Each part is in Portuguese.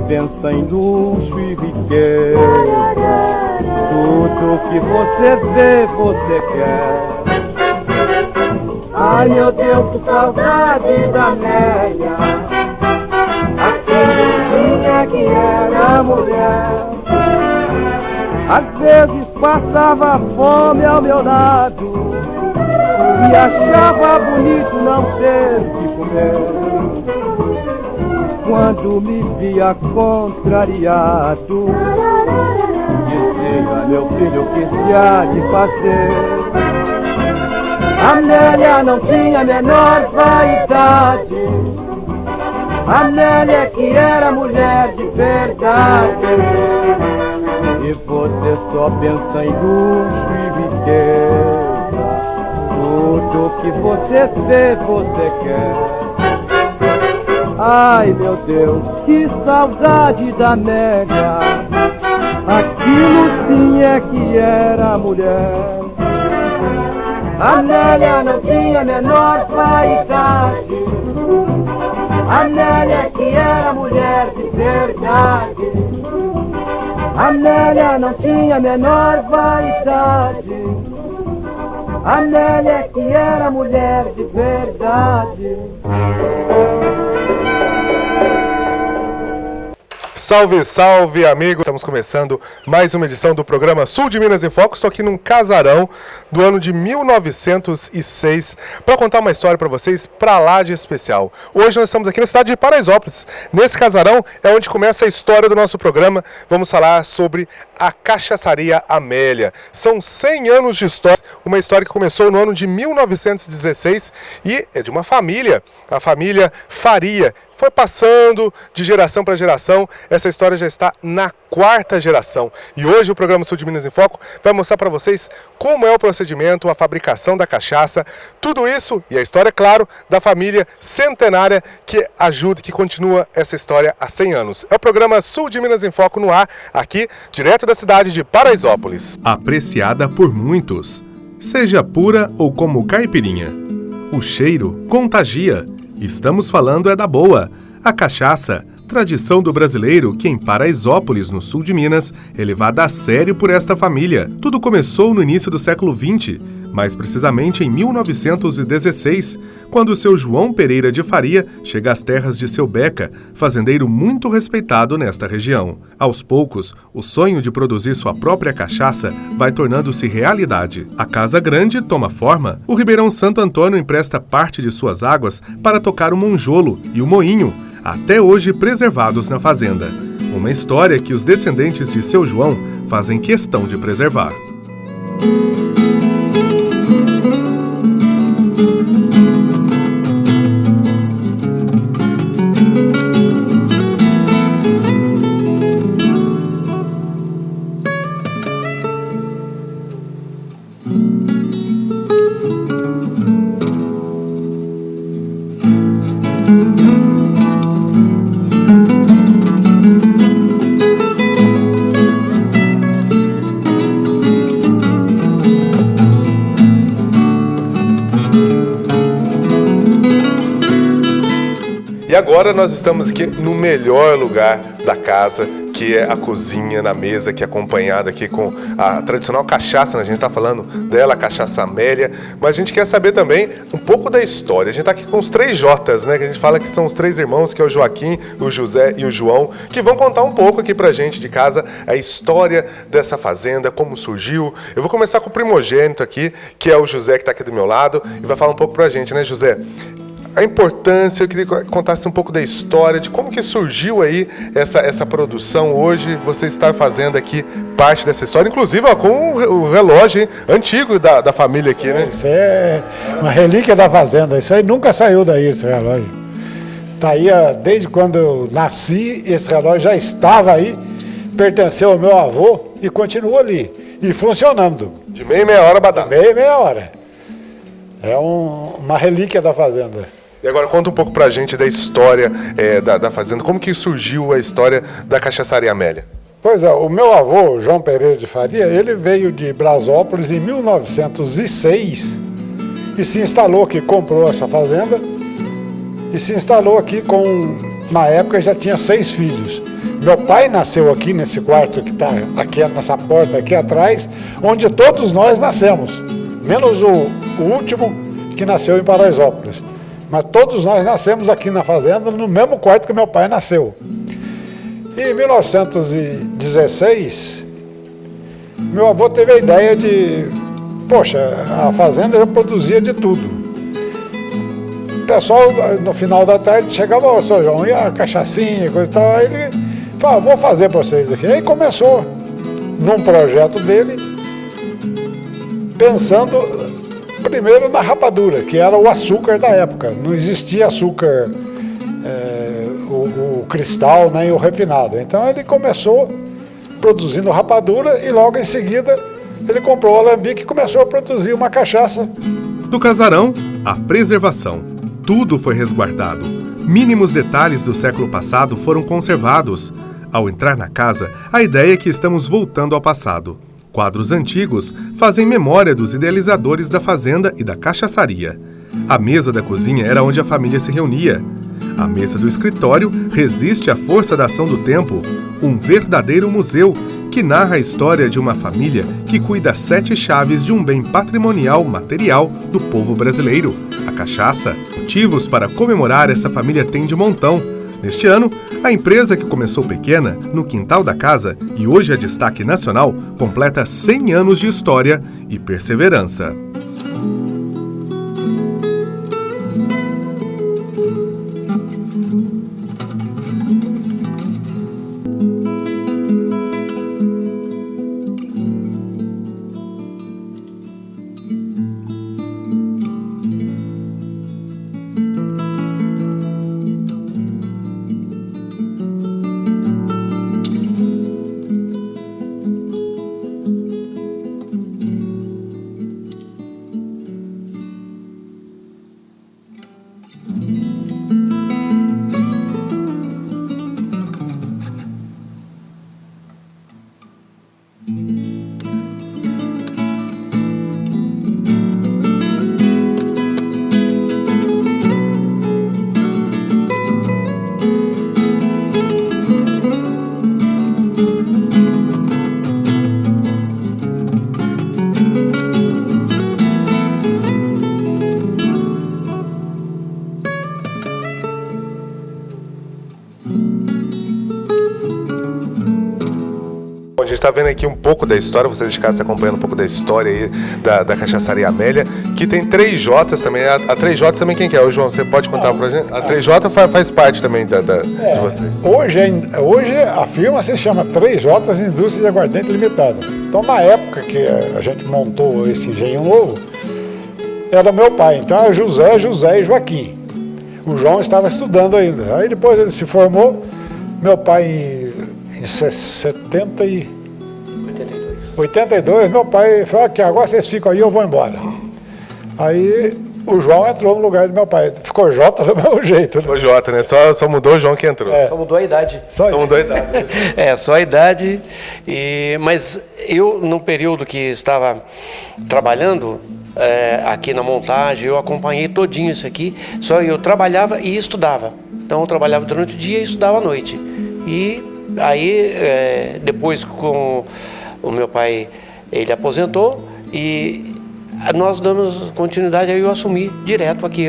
Pensa em luxo e riqueza, tudo que você vê, você quer. Ai meu Deus, que saudade da Amélia, aquela que era mulher. Às vezes passava fome ao meu lado e achava bonito não ter que comer. Quando me via contrariado, dizia, meu filho, o que se há de fazer? Amélia não tinha a menor vaidade, Amélia que era mulher de verdade. E você só pensa em luxo e riqueza, tudo que você vê, você quer. Ai meu Deus, que saudade da Amélia, aquilo sim é que era mulher. Amélia não tinha a menor vaidade, Amélia que era mulher de verdade. Amélia não tinha a menor vaidade, Amélia que era mulher de verdade. Salve, salve, amigos! Estamos começando mais uma edição do programa Sul de Minas em Foco. Estou aqui num casarão do ano de 1906 para contar uma história para vocês para lá de especial. Hoje nós estamos aqui na cidade de Paraisópolis. Nesse casarão é onde começa a história do nosso programa. Vamos falar sobre a Cachaçaria Amélia. São 100 anos de história, uma história que começou no ano de 1916 e é de uma família, a família Faria. Foi passando de geração para geração, essa história já está na 4ª geração. E hoje o programa Sul de Minas em Foco vai mostrar para vocês como é o procedimento, a fabricação da cachaça, tudo isso e a história, claro, da família centenária que ajuda, que continua essa história há 100 anos. É o programa Sul de Minas em Foco no ar, aqui, direto da cidade de Paraisópolis. Apreciada por muitos, seja pura ou como caipirinha, o cheiro contagia. Estamos falando é da boa, a cachaça, tradição do brasileiro que em Paraisópolis, no sul de Minas, é levada a sério por esta família. Tudo começou no início do século XX, mais precisamente em 1916, quando o seu João Pereira de Faria chega às terras de seu Beca, fazendeiro muito respeitado nesta região. Aos poucos, o sonho de produzir sua própria cachaça vai tornando-se realidade. A Casa Grande toma forma, o Ribeirão Santo Antônio empresta parte de suas águas para tocar o monjolo e o moinho, até hoje preservados na fazenda. Uma história que os descendentes de seu João fazem questão de preservar. E agora nós estamos aqui no melhor lugar da casa, que é a cozinha na mesa, que é acompanhada aqui com a tradicional cachaça, né? A gente está falando dela, a cachaça Amélia, mas a gente quer saber também um pouco da história. A gente está aqui com os 3 Jotas, né? Que a gente fala que são os 3 irmãos, que é o Joaquim, o José e o João, que vão contar um pouco aqui pra gente de casa a história dessa fazenda, como surgiu. Eu vou começar com o primogênito aqui, que é o José, que está aqui do meu lado, e vai falar um pouco pra gente, né, José? A importância, eu queria que contasse um pouco da história, de como que surgiu aí essa produção hoje, você está fazendo aqui parte dessa história, inclusive ó, com o relógio antigo da família aqui, né? Isso é uma relíquia da fazenda, isso aí nunca saiu daí, esse relógio. Tá aí, desde quando eu nasci, esse relógio já estava aí, pertenceu ao meu avô e continua ali, e funcionando. De meia hora badalo. Meia hora. É uma relíquia da fazenda. E agora conta um pouco pra gente da história da fazenda, como que surgiu a história da Cachaçaria Amélia? Pois é, o meu avô, João Pereira de Faria, ele veio de Brasópolis em 1906 e se instalou aqui, comprou essa fazenda e se instalou aqui na época já tinha 6 filhos. Meu pai nasceu aqui nesse quarto que está aqui nessa porta aqui atrás, onde todos nós nascemos, menos o último que nasceu em Paraisópolis. Mas todos nós nascemos aqui na fazenda, no mesmo quarto que meu pai nasceu. E em 1916, meu avô teve a ideia de, poxa, a fazenda já produzia de tudo. O pessoal, no final da tarde, chegava, ô, seu João, e a cachaçinha, coisa e tal. Aí ele falou, vou fazer para vocês aqui. Aí começou, num projeto dele, pensando primeiro na rapadura, que era o açúcar da época. Não existia açúcar, o cristal, nem o refinado. Então ele começou produzindo rapadura e logo em seguida ele comprou o alambique e começou a produzir uma cachaça. Do casarão, a preservação. Tudo foi resguardado. Mínimos detalhes do século passado foram conservados. Ao entrar na casa, a ideia é que estamos voltando ao passado. Quadros antigos fazem memória dos idealizadores da fazenda e da cachaçaria. A mesa da cozinha era onde a família se reunia. A mesa do escritório resiste à força da ação do tempo, um verdadeiro museu que narra a história de uma família que cuida 7 chaves de um bem patrimonial material do povo brasileiro, a cachaça. Motivos para comemorar essa família tem de montão. Neste ano, a empresa que começou pequena, no quintal da casa, e hoje é destaque nacional, completa 100 anos de história e perseverança. A gente está vendo aqui um pouco da história, vocês de casa estão acompanhando um pouco da história aí da Cachaçaria Amélia, que tem 3 Jotas também. A 3 Jotas também quem que é? O João, você pode contar pra gente? A 3 J faz parte também de você. Hoje a firma se chama 3 Jotas Indústria de Aguardente Limitada. Então na época que a gente montou esse engenho novo, era meu pai, então era José e Joaquim. O João estava estudando ainda. Aí depois ele se formou, meu pai em 82, meu pai falou que agora vocês ficam aí, eu vou embora. Aí o João entrou no lugar do meu pai. Ficou Jota do mesmo jeito. Né? Ficou Jota, né? Só mudou o João que entrou. Só mudou a idade. Só mudou a idade. Só a idade. Mas eu, no período que estava trabalhando aqui na montagem, eu acompanhei todinho isso aqui. Só eu trabalhava e estudava. Então eu trabalhava durante o dia e estudava à noite. E Aí, depois com o meu pai, ele aposentou e nós damos continuidade, aí eu assumi direto aqui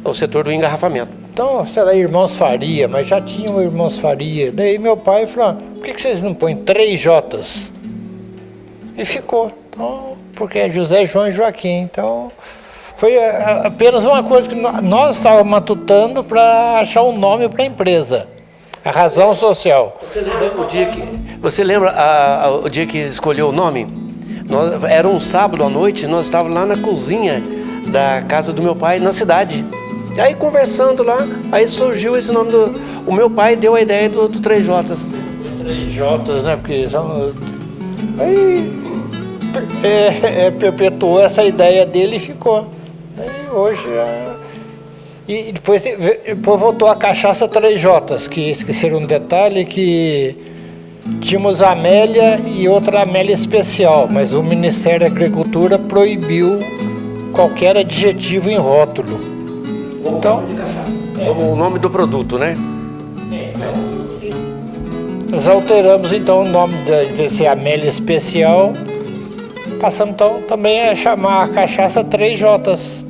o setor do engarrafamento. Então, será Irmãos Faria, mas já tinham Irmãos Faria. Daí meu pai falou, por que vocês não põem 3 Jotas? E ficou. Então, porque é José, João e Joaquim. Então, foi apenas uma coisa que nós estávamos matutando para achar um nome para a empresa. A razão social. Você lembra o dia que escolheu o nome? Era um sábado à noite, nós estávamos lá na cozinha da casa do meu pai, na cidade. E aí conversando lá, aí surgiu esse nome o meu pai deu a ideia do 3 Jotas. 3 Jotas, né? Porque são... Aí perpetuou essa ideia dele e ficou. Aí hoje... E depois voltou a cachaça 3 Jotas, que esqueceram um detalhe que tínhamos a Amélia e outra Amélia especial, mas o Ministério da Agricultura proibiu qualquer adjetivo em rótulo. Então, o nome do produto, né? Nós alteramos então o nome, em vez de ser Amélia especial, passamos então também a chamar a cachaça 3 Jotas.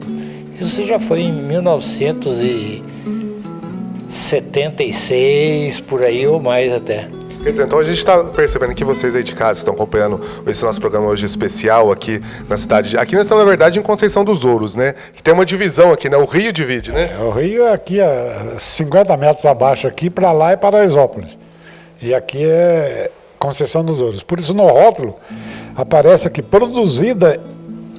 Isso já foi em 1976, por aí ou mais até. Quer dizer, então a gente está percebendo que vocês aí de casa estão acompanhando esse nosso programa hoje especial aqui na cidade. Aqui nós estamos, na verdade, em Conceição dos Ouros, né? Que tem uma divisão aqui, né? O Rio divide, né? O Rio é aqui a 50 metros abaixo aqui, para lá é Paraisópolis. E aqui é Conceição dos Ouros. Por isso no rótulo aparece aqui produzida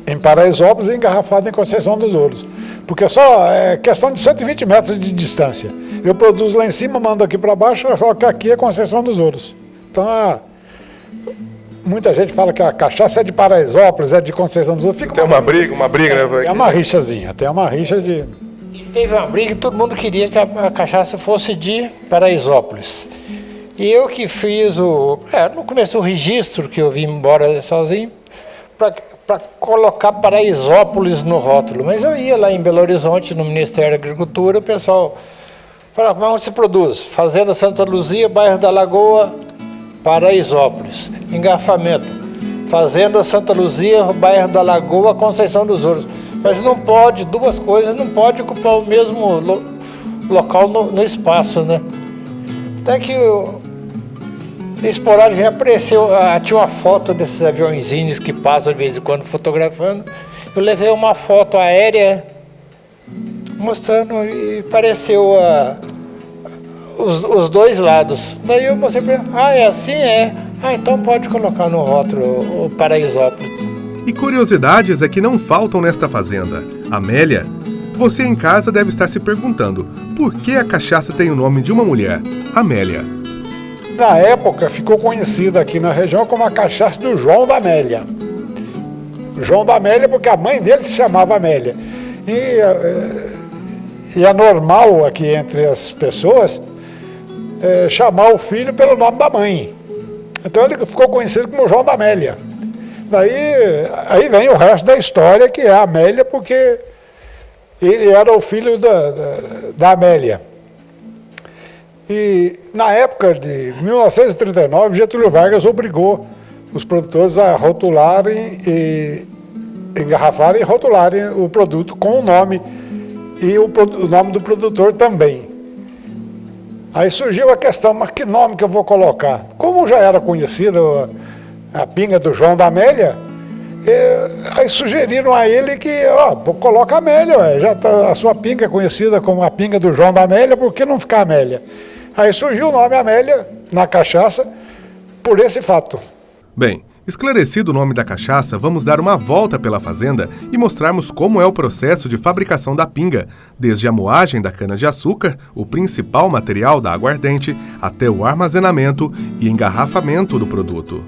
em Paraisópolis e engarrafada em Conceição dos Ouros. Porque só é questão de 120 metros de distância. Eu produzo lá em cima, mando aqui para baixo, só que aqui é Conceição dos Ouros. Então, muita gente fala que a cachaça é de Paraisópolis, é de Conceição dos Ouros. Tem uma briga, né? É uma rixazinha, tem uma rixa de... E teve uma briga e todo mundo queria que a cachaça fosse de Paraisópolis. E eu que fiz no começo o registro, que eu vim embora sozinho, para colocar Paraisópolis no rótulo. Mas eu ia lá em Belo Horizonte, no Ministério da Agricultura, o pessoal falava, como se produz? Fazenda Santa Luzia, bairro da Lagoa, Paraisópolis. Engarrafamento. Fazenda Santa Luzia, bairro da Lagoa, Conceição dos Ouros. Mas não pode, 2 coisas, não pode ocupar o mesmo local no espaço, né? Até que esporádico já apareceu, tinha uma foto desses aviãozinhos que passam de vez em quando fotografando. Eu levei uma foto aérea mostrando e apareceu os 2 lados. Daí eu mostrei para ele, é assim? Então pode colocar no rótulo o Paraisópolis. E curiosidades é que não faltam nesta fazenda. Amélia, você em casa deve estar se perguntando por que a cachaça tem o nome de uma mulher, Amélia. Na época, ficou conhecida aqui na região como a cachaça do João da Amélia. João da Amélia porque a mãe dele se chamava Amélia. E é normal aqui entre as pessoas chamar o filho pelo nome da mãe. Então ele ficou conhecido como João da Amélia. Aí vem o resto da história, que é a Amélia, porque ele era o filho da Amélia. E na época de 1939, Getúlio Vargas obrigou os produtores a rotularem e engarrafarem e rotularem o produto com o nome e o nome do produtor também. Aí surgiu a questão, mas que nome que eu vou colocar? Como já era conhecida a pinga do João da Amélia, aí sugeriram a ele que, coloca Amélia, já tá, a sua pinga é conhecida como a pinga do João da Amélia, por que não ficar Amélia? Aí surgiu o nome Amélia na cachaça por esse fato. Bem, esclarecido o nome da cachaça, vamos dar uma volta pela fazenda e mostrarmos como é o processo de fabricação da pinga, desde a moagem da cana-de-açúcar, o principal material da aguardente, até o armazenamento e engarrafamento do produto.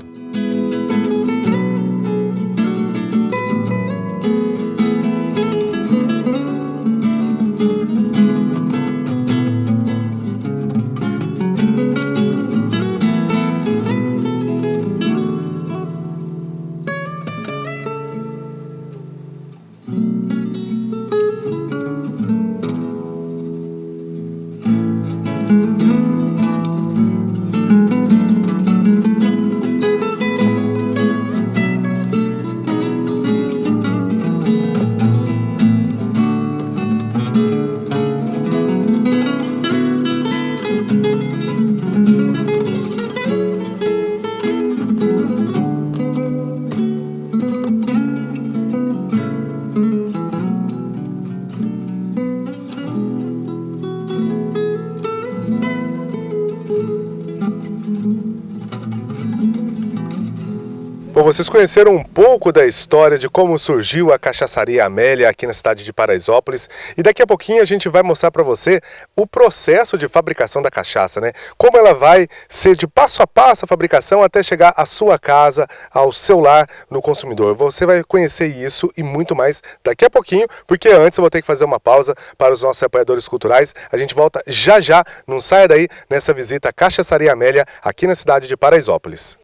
Bom, vocês conheceram um pouco da história de como surgiu a Cachaçaria Amélia aqui na cidade de Paraisópolis, e daqui a pouquinho a gente vai mostrar para você o processo de fabricação da cachaça, né? Como ela vai ser de passo a passo a fabricação até chegar à sua casa, ao seu lar, no consumidor. Você vai conhecer isso e muito mais daqui a pouquinho, porque antes eu vou ter que fazer uma pausa para os nossos apoiadores culturais. A gente volta já já, não saia daí, nessa visita à Cachaçaria Amélia aqui na cidade de Paraisópolis.